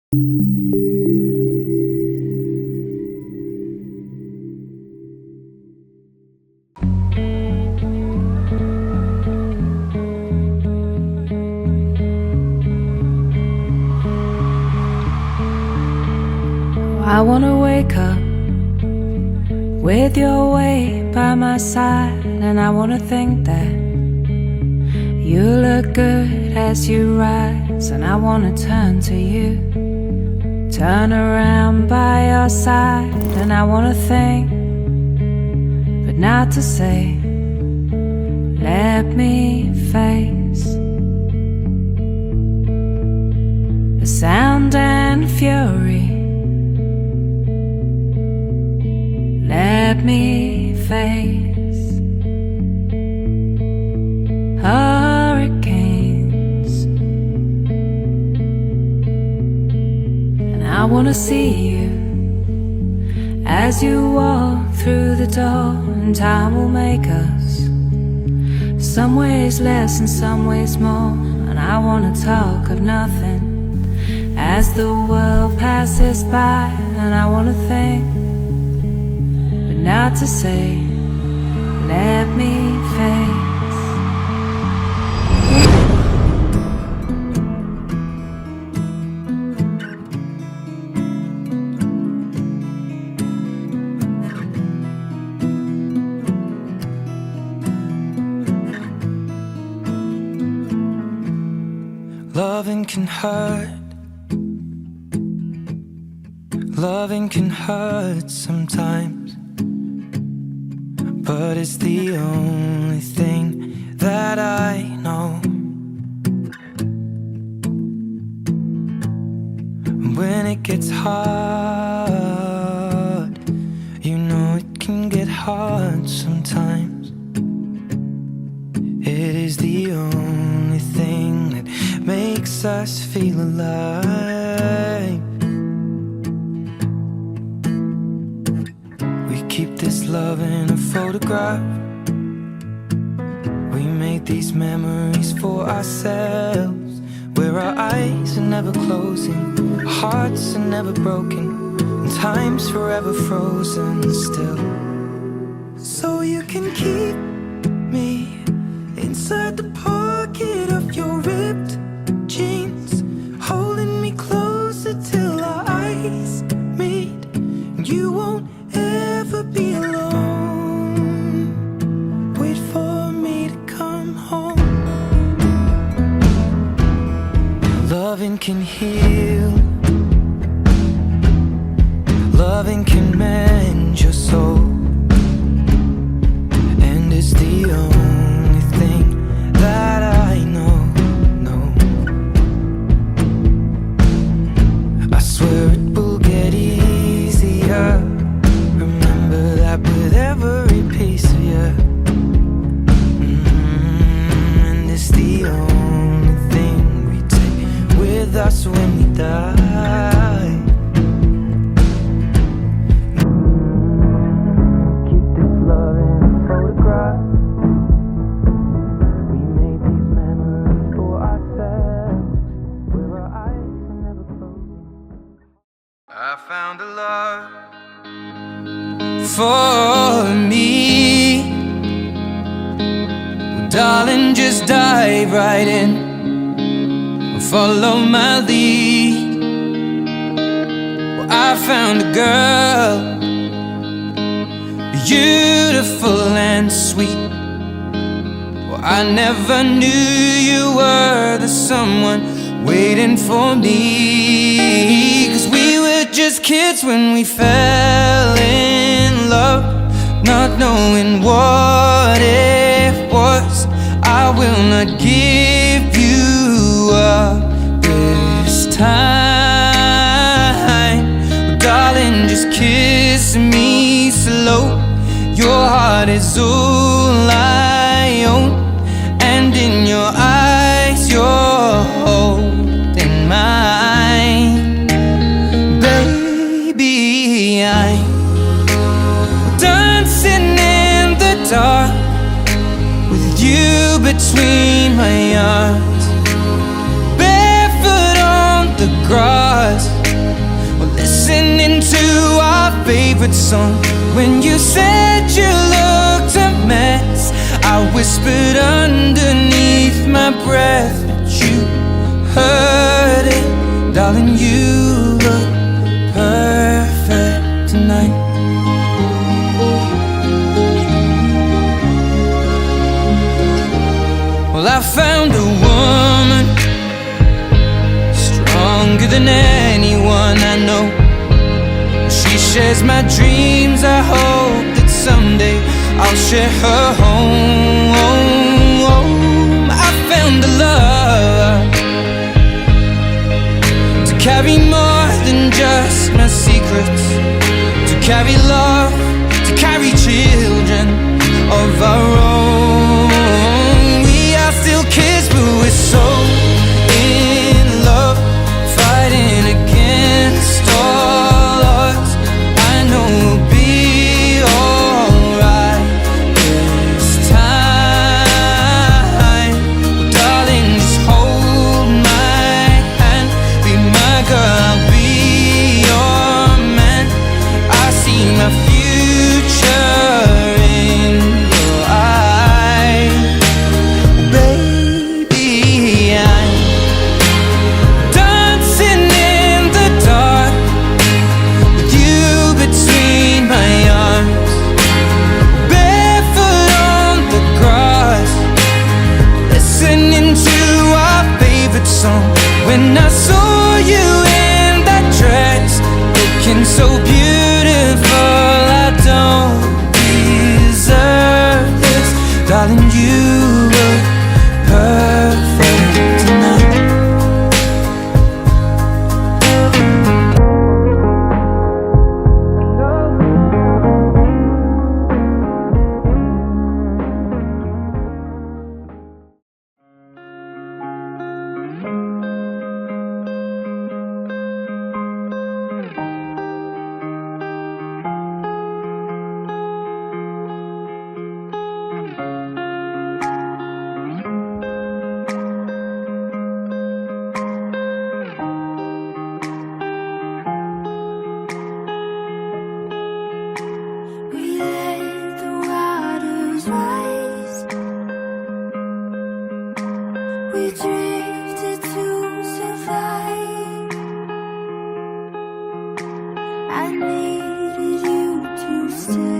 I wanna wake up with your weight by my side, and I wanna think that you look good as you rise, and I wanna turn to you, turn around by your side, and I wanna think, but not to say, let me face the sound and fury. Let me face hurricanes, and I wanna see you as you walk through the door, and time will make us some ways less and some ways more, and I wanna talk of nothing as the world passes by, and I wanna think, not to say, let me face. Loving can hurt. Loving can hurt sometimes, but it's the only thing that I know. When it gets hard, you know it can get hard sometimes. It is the only thing that makes us feel alive. Keep this love in a photograph. We made these memories for ourselves, where our eyes are never closing, our hearts are never broken, and time's forever frozen still. So you can keep me inside the pocket of your ripped jeans, holding me closer till our eyes meet, and you won't ever be alone. Wait for me to come home. Loving can heal. Loving can mend your soul, and it's the only thing that I know. I swear it will get easier. With every piece of you, and it's the only thing we take with us when we die. Keep this love in a photograph. We made these memories for ourselves, where our eyes are never closing. I found a love for me. Well, darling, just dive right in, follow my lead. Well, I found a girl, beautiful and sweet. Well, I never knew you were the someone waiting for me, 'cause we were just kids when we fell in love, not knowing what it was. I will not give you up this time. Well, darling, just kiss me slow. Your heart is all I own, and in your eyes you're holding mine. Baby, I'm dancing in the dark with you between my arms, barefoot on the grass. favorite song. When you said you looked a mess, I whispered underneath my breath, but you heard it. Darling, you look perfect tonight. Well, I found a woman stronger than anyone I know. She shares my dreams. I hope that someday I'll share her home. I found a love to carry more than just my secrets, to carry love, to carry children of our own. We are still kids, but we're so in love, fighting against all odds. I know we'll be alright this time. Well, darling, just hold my hand, be my girl, I'll be your man. I see my future in your eyes. Baby, I'm dancing in the dark with you between my arms, barefoot on the grass, listening to our favorite song. When I saw you in that dress, looking so beautiful, I don't deserve this. Darling, you look perfect tonight. We let the waters rise. We drifted to survive. I needed you to stay.